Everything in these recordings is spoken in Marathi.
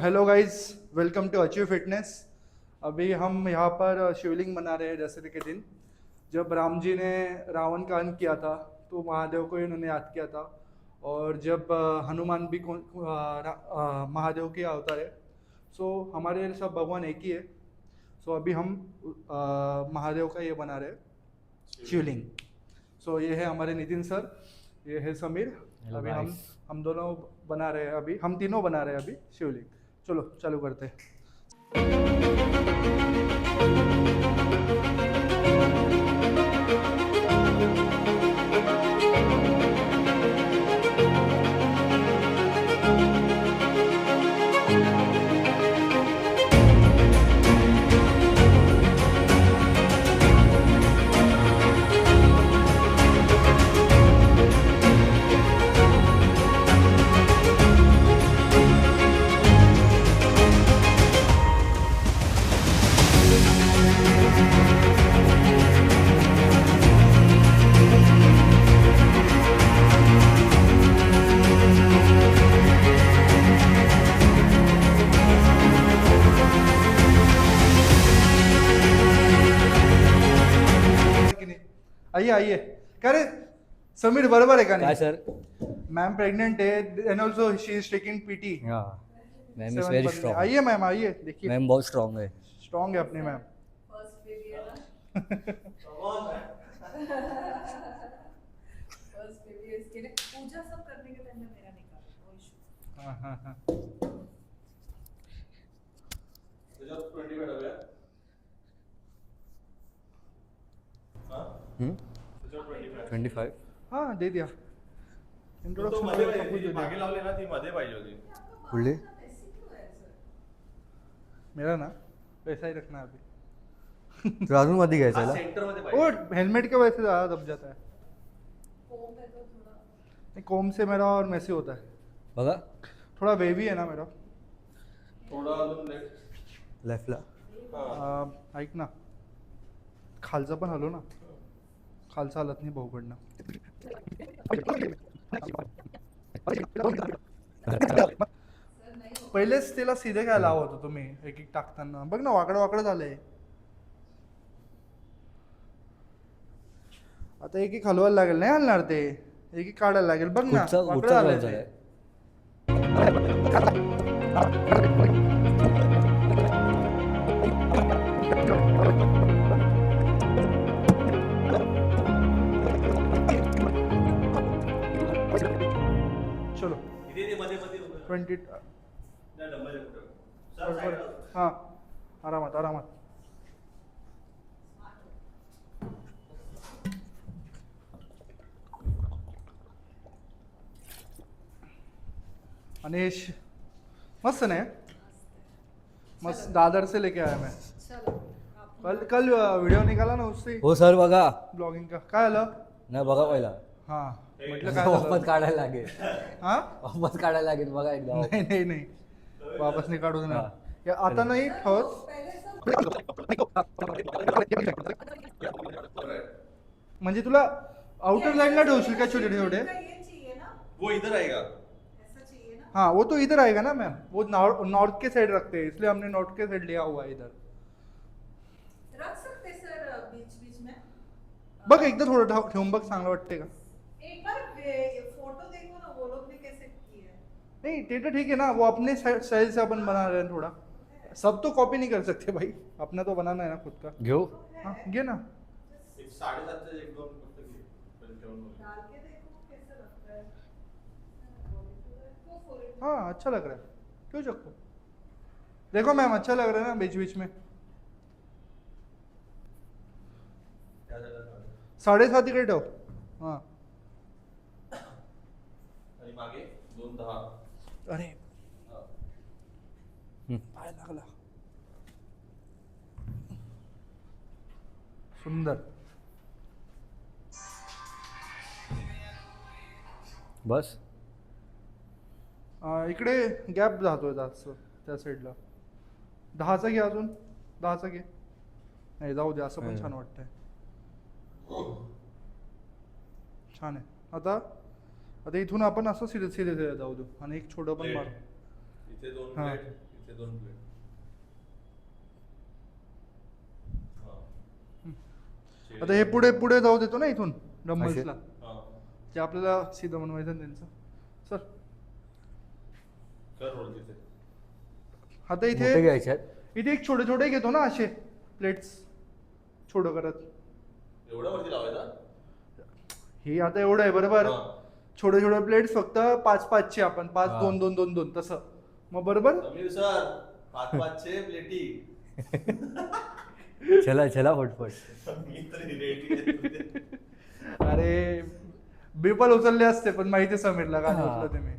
Hello guys, welcome to achieve fitness. अभी हम यहाँ पर शिवलिंग बना रहे हैं दशहरे के दिन। जब राम जी ने रावण का अंत किया था तो महादेव को इन्होंने याद किया था। और जब हनुमान भी महादेव के अवतार है। सो हमारे सब भगवान एक ही है। सो अभी हम महादेव का ये बना रहे हैं शिवलिंग। सो ये है हमारे नितिन सर, ये है समीर। Hello अभी guys. हम दोनों बना रहे हैं, अभी हम तीनों बना रहे हैं अभी शिवलिंग। चलो चालू करते हैं। की नाही? आइए आइए। क्या रे समीर, बरोबर आहे का काय नाही? सर? मैम प्रेग्नेंट है end also she is taking PT. हाँ, मैम इज वेरी स्ट्रॉन्ग। आइए मैम, आइए देखिए। मैम बहुत स्ट्रॉन्ग है। स्ट्रॉन्ग है अपनी मैम। फर्स्ट बेबी है ना। फर्स्ट बेबी है, इसके लिए पूजा सब करने के टाइम में मेरा निकाल कोई इशू। हाँ हाँ हाँ। त्याच्यात 20 भेटा भैया हां हम्म, त्याच्यात 20 भेटा 25. हाँ दे दिया। तो इंट्रोडक्शन मध्ये सब पाहिजे कुछ जी दे मागे दिया। लावली ना ती मध्ये पाहिजे होती पुढले ऐसे क्यों है सर? मेरा ना वैसा ही रखना है अभी। तुला अजून मध्ये घ्यायचं हा ना? सेंटर मध्ये वो पाहिजे हेलमेट के वजह से ज़्यादा दब जाता है। कोम है तो थोड़ा नहीं, कोम से मेरा और मैसी होता है। बघा थोड़ा वेवी है ना मेरा। थोडा अजून लेफ्ट लेफ्टला. ऐक ना, खालचा पण हलो ना। खालचा हलत नाही भाऊकडनं। सर नहीं हो पहिलेच तिला सीधे काय लावत होतो तुम्ही एक एक टाकताना? बघ ना, वाकडं वाकडं झालंय। आता एक एक हलवायला लागेल, नाही हलणार ते। एक एक काढायला लागेल, बघ ना कुठचा वाकडं कुठचा झालंय क्रॉस ते। झालाय? चलो इथे ते मध्ये मध्ये उभं. 20। नाही डंबल आहे कुठं सर साईड हाँ आरामात आरामात। अनिश मस्त नाही? मस्त दादर से लेके आया मैं। चलो आप कल वीडियो निकाला ना उससे हो सर बघा. ब्लॉगिंग का। काय आलं? नाही बघा पहिला. हाँ म्हटलं काय वापस झालं? काढायला लागेल. हाँ वापस काढायला लागेल बघा एकदा. नहीं नहीं नहीं, वापस नहीं काढू ना। हाँ। या आता नाही ठेवत। पहले सब म्हणजे तुला आउटर लाईनला ठेवशील का छोटे छोटे? ये चाहिए ना, वो इधर आएगा ऐसा चाहिए ना। हाँ वो तो इधर आएगा ना मैम, वो नॉर्थ के साइड रखते हैं, इसलिए हमने नॉर्थ के साइड लिया हुआ है इधर। रख सकते सर बीच बीच में। बघ एकदा थोडं ठेवून बघ, चांगलं वाटते का? एक बार फोटो देखो ना, वो लोग ने कैसे किए हैं। नहीं ते तो ठीक है ना, वो अपने स्टाइल से अपन बना रहे हैं थोड़ा। सब तो कॉपी नहीं कर सकते भाई, अपना तो बनाना है ना खुद का। घेऊ. हाँ घे ना। एक 7.5 एक दोन फक्त घे पहिले ठेवून बघ. डाल के देखो कैसा लगता है। हाँ अच्छा लग रहा है, क्यों चक्को। देखो मैम अच्छा लग रहा है ना बीच बीच में। त्या झालं 7.5 इकडे ठेव। हाँ आणि मागे 2.10 अरे हां पाय लागला। सुंदर। बस इकडे गॅप जातोय जास्त त्या साईडला। 10चा घे, अजून 10चा घे। नाही जाऊ दे, असं पण छान वाटतंय। छान आहे। आता आता इथून आपण असं सीधे सीधे जाऊ देऊ आणि एक छोटं पण मारू। इथे दोन हां प्लेट ते 2 प्लेट आता हे पुढे पुढे जाऊ देतो ना इथून डंबल्सला हां जे आपल्याला सीधं बनवायचं ना त्यांचं सर कर रोल तिथे आता मोठे इथे घ्यायचे आहेत इथे एक छोटे छोटे घेतो ना असे प्लेट्स छोटं करत एवढा वरती लावायचा हे आता एवढं आहे बरोबर हां. छोटे छोटे प्लेट्स फक्त 5-5चे आपण 5 हा. 2-2-2-2 तसं मग बरोबर समीर सर 5-5 प्लेटी चला चला फटफट मी तर रेडी आहे अरे बिपल उचलले असते पण माहिती समीरला का नाही हा. उचलते मी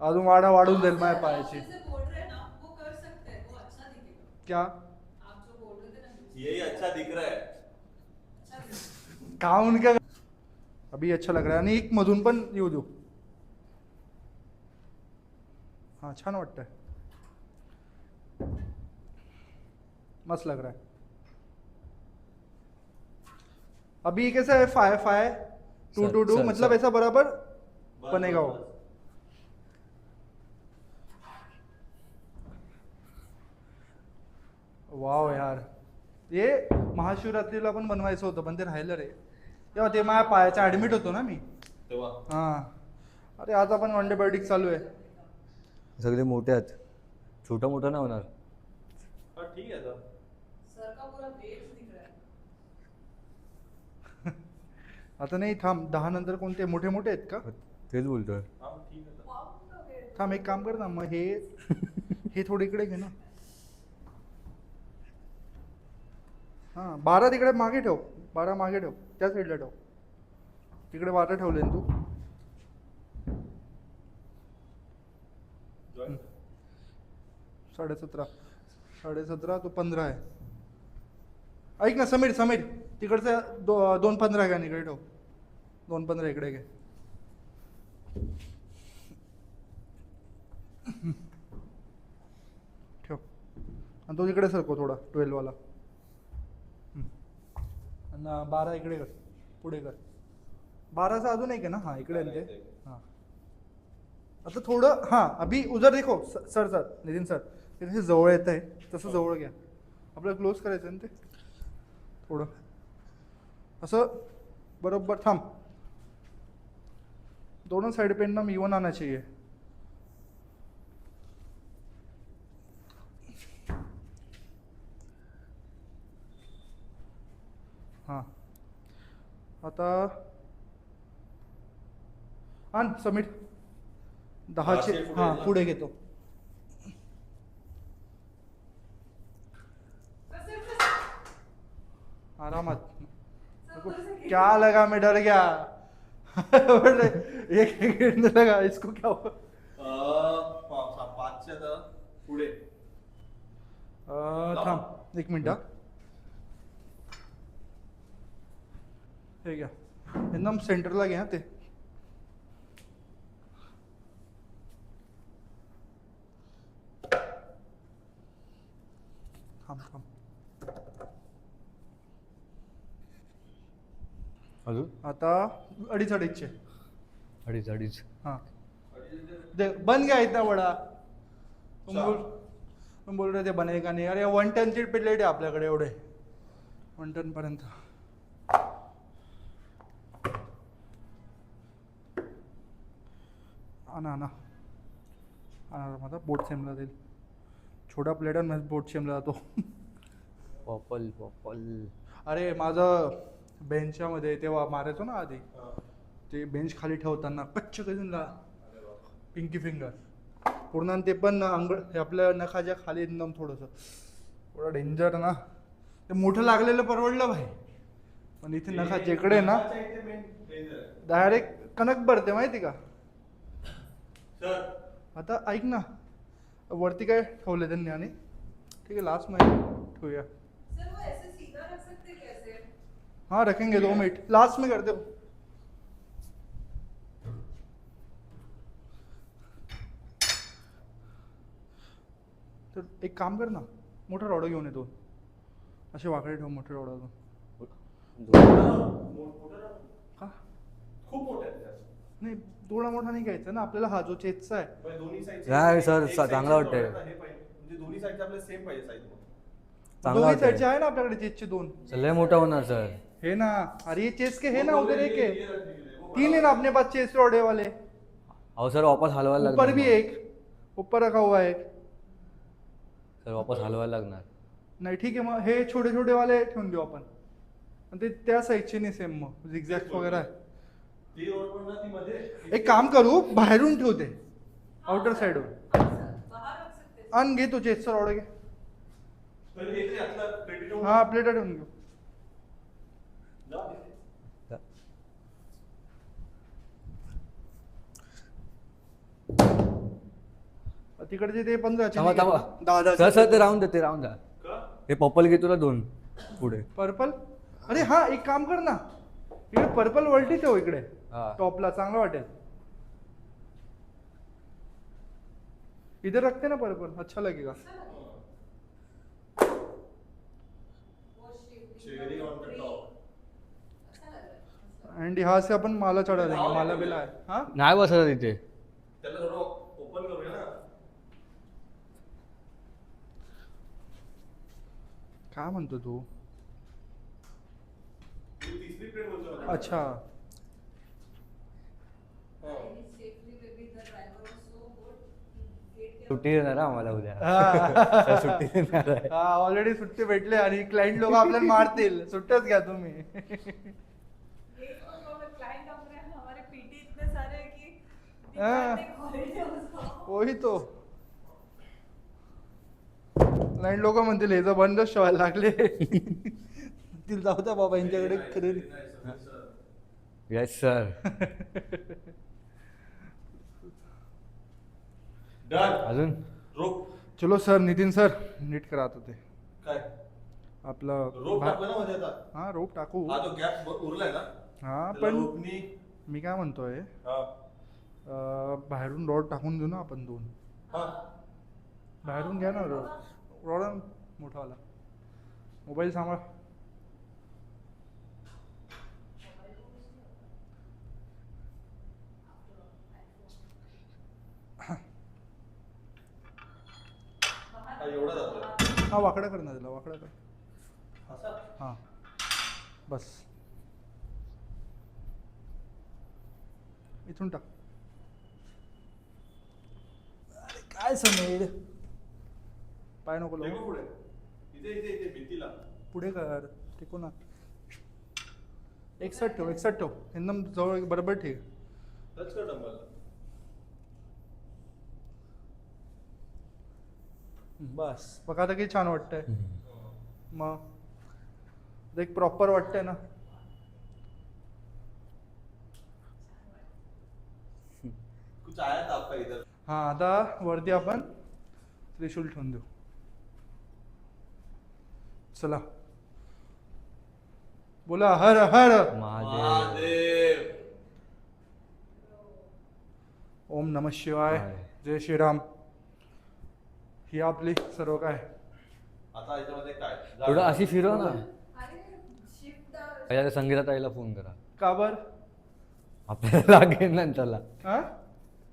अजून वाढून जाईल माझ्या पायाची आप जैसे बोल रहे हैं ना वो कर सकते हैं वो अच्छा दिखेगा क्या आप जो बोल रहे थे ना यही अच्छा दिख रहा है अच्छा दिखेगा काम उनका अभी अच्छा लग रहा है आणि एक मधून पण येऊ देऊ हा छान वाटतंय मस्त लग रहा है अभी कैसा है 5-5 2-2-2 सर, मतलब सर। ऐसा बराबर बनेगा वो वाव यार हे महाशिवरात्रीला पण बनवायचं होतं पण ते राहिलं रे तेव्हा ते माझ्या पायाचा ऍडमिट होतो ना मी तेव्हा हा अरे आता पण अँटीबायोटिक चालू आहे सगळे मोठे आहेत छोटा मोठा नाही होणार हा ठीक आहे आता सर का पूरा बेस दिख रहा है आता नाही थांब 10 नंतर कोणते मोठे मोठे आहेत का तेच बोलतोय हा ठीक आहे आता. वाव का वेळ थांब एक काम कर ना मग हे थोडं इकडे घे ना हा 12 तिकडे मागे ठेव 12 मागे ठेव त्या साईडला ठेव तिकडे 12 ठेवले ना तू Join. 17.5 तो 15 आहे ऐक ना समीर समीर तिकडचं 2.15 घ्या इकडे ठेव 2.15 इकडे घे ठेव आणि तो तिकडे सरको थोडा 12 वाला आणि 12 इकडे कर पुढे कर 12चा अजून एक आहे ना हा इकडे आहे ना ते हां आता थोडं हां अभी उधर देखो सर सर नितीन सर ते कसे जवळ येत आहे तसं जवळ घ्या आपल्याला क्लोज करायचं आहे ना ते थोडं असं बरोबर थांब दोनों साइड पे एकदम इवन आना चाहिए हां आता आण समीर 10चे 10चे पुढे हां ना? पुढे घेतो आरामात सब कर सके क्या लगा मैं डर गया बोले, एक गिरने लगा इसको क्या हुआ 5च्या आता पुढे थांब 1 मिनिट हा. हे घ्या एकदम सेंटरला घ्या ते थांब थांब अजून आता अडीच अडीचचे अडीच अडीच हां दे बन गया इतना बड़ा तुम बोल रहे थे बनेगा नहीं अरे 1 टनची प्लेट आहे आपल्याकडे एवढे 1 टन पर्यंत आणा आणा आणा माझा बोट सेमला जाईल छोटा प्लेटांमध्ये बोट सेमला जातो पॉपल पॉपल अरे माझं बेंचमध्ये तेव्हा मारायचो ना आधी ते बेंच खाली ठेवताना कच्च कधीला पिंकी फिंगर पूर्ण आणि ते पण हे आपल्या नखाच्या खाली एकदम थोडंसं थोडं डेंजर ना ते मोठं लागलेलं परवडलं भाई पण इथे नखाच्या इकडे ना डायरेक्ट कणक भरते माहिती का सर आता ऐक ना वरती काय ठेवलं त्यांनी आणि ठीक आहे लास्ट मध्ये ठेवूया सर वो ऐसे सीधा रख सकते कैसे हाँ रखेंगे 2 मिनट लास्ट में करते हो तर एक काम कर ना मोठा रॉड घेऊन येतो असे वाकडे ठेव मोठे रॉड अजून मोठं का खूप मोठं आहे त्याच्यात. नाही थोडा मोठा नाही घ्यायचा ना आपल्याला, हा जो चेसचा आहे म्हणजे दोन्ही साईडचे नाही sir, एक side चांगलं चे वाटतंय. दोन आहेत ना, हे पाहिजे. म्हणजे दोन्ही साईडचे आपल्याला सेम पाहिजे साईज. चांगला दोन्ही साईडचे वाटतंय. आहे ना आपल्याकडे चेसचे 2. लय मोठा होणार सर. है ना, अरे ये चेस के है ना, उधर एक है, 3 है ना अपने पास चेस रोडे वाले, अहो सर वापस हलवायला ऊपर भी लागणार. एक ऊपर रखा हुआ है एक. सर वापस हलवायला लागणार. नाही ठीक आहे, मग हे छोटे छोटे वाले ठेवून देऊ आपण. आणि ते त्या साईडचे नाही सेम, मग झिगझॅग वगैरे आहे. ती रोड पण ना ती मध्ये एक काम करू, बाहेरून ठेवते आउटर साइडवर. बाहर रख सकते हैं. आण घे तो चेसचा रॉड घे. पहिले हे तरी आतला प्लेटी ठेवून हा प्लेटा ठेवून घेऊ. जा. तिकडचे ते 15 थांबा थांबा. दादा सर सर ते राहून द्या, ते राहून द्या. का? हे पप्पल घे तुला 2 पुढे. पर्पल. अरे हा एक काम कर ना, इकडे पर्पल वल्टी ठेव इकडे हा. टॉपला, चांगलं वाटेल. इधर रखते ना पर्पल, अच्छा लगेगा. वो shape Cherry on the top. अच्छा लग रहा है. एंड यहाँ से अपन माला चढ़ा देंगे, माला बिला है. हाँ नाही बसत तिथे. त्याला थोडं ओपन करूया ना. काय म्हणतो तू? ही तिसरी प्लेट बोलतो ना. अच्छा हा. Safely maybe the driver was so good. Gate के सुट्टी देणार हा आम्हाला उद्या. हा. सर सुट्टी देणार आहे. हा ऑलरेडी सुट्टी भेटले आणि क्लायंट लोक आपल्याला मारतील, सुट्ट्याच घ्या तुम्ही. गेट पर तो क्लाइंट अपने हमारे पीटी इतने सारे हैं कि हाँ. हॉलिडे उसको. वही तो क्लायंट लोक म्हणतील हे तर बंदच ठेवायला लागले. तिला जाऊ द्या बाबा, यांच्याकडे खरेदी. Yes sir. डन. अजून रोप. चलो सर, नितीन सर नीट करा आता ते काय? आपलं रोप टाकलं ना मध्ये आता. हा रोप टाकू. हा तो गॅप उरलाय ना. हा त्याला पण रोपनी. मी काय म्हणतोय, हा. बाहेरून रॉड टाकून देऊ ना आपण 2. हा. बाहेरून घ्या ना रॉड मोठावाला. मोबाईल सांभाळ. हा एवढा जातोय. हा वाकडा कर ना त्याला, वाकडा कर. असा. हां बस, इथून टाक. अरे काय समीर, पाय नको टेकू लावू. पुढे. इथे इथे इथे भिंतीला. पुढे कर, टिकू ना. एक साईड ठेव, एक साईड ठेव, एकदम जवळ बरोबर ठीक. टच कर डंबलला. बस बघा आता किती छान वाटतंय. मग एक प्रॉपर वाटतंय ना. कुछ आया था आपका इधर. हां आता वरती आपण त्रिशूल ठेवून देऊ. चला बोला हर हर महादेव. महादेव. ओम नमः शिवाय, हाय. जय श्रीराम. ही आपली सर्व काय. आता याच्यामध्ये काय? थोडं अशी फिरव ना. अरे शिफ्ट पहिल्या त्या संगीता ताईला फोन करा, का बर? आपल्याला लागेल ना त्याला हा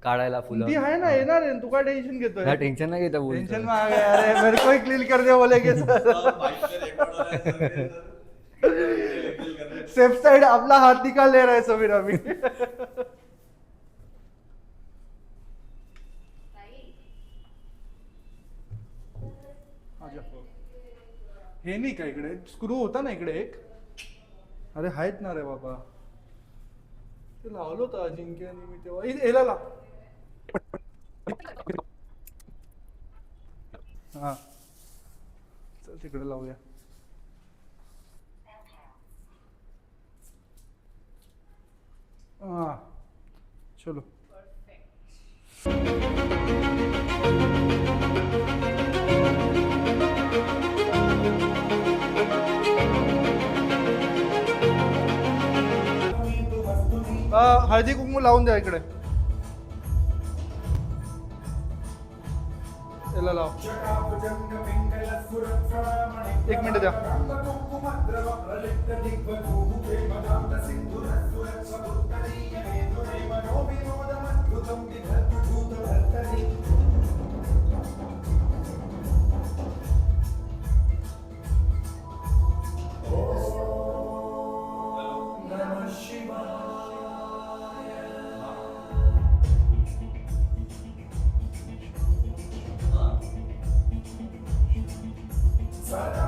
काढायला फुलं. ती आहे ना, येणार आहे. तू काय टेन्शन घेतोय? नाही टेन्शन नाही घेता टेंशन बोलतो. में आ गया, अरे मेरे को ही क्लीन कर दे बोले के सर. बाइक पे रेकॉर्ड हो रहा है सर. सेफ साइड अपना हाथ निकाल ले रहा है समीर अभी. हे नाही का इकडे स्क्रू होता ना इकडे एक. अरे आहेत ना रे बाबा, ते लावलं होतं अजिंक्यने मी तेव्हा. याला लाव. हा चल तिकडे लावूया. हा चलो. हळदी कुंकू लावून द्या इकडे. याला लाव. एक मिनिट द्या. हाँ.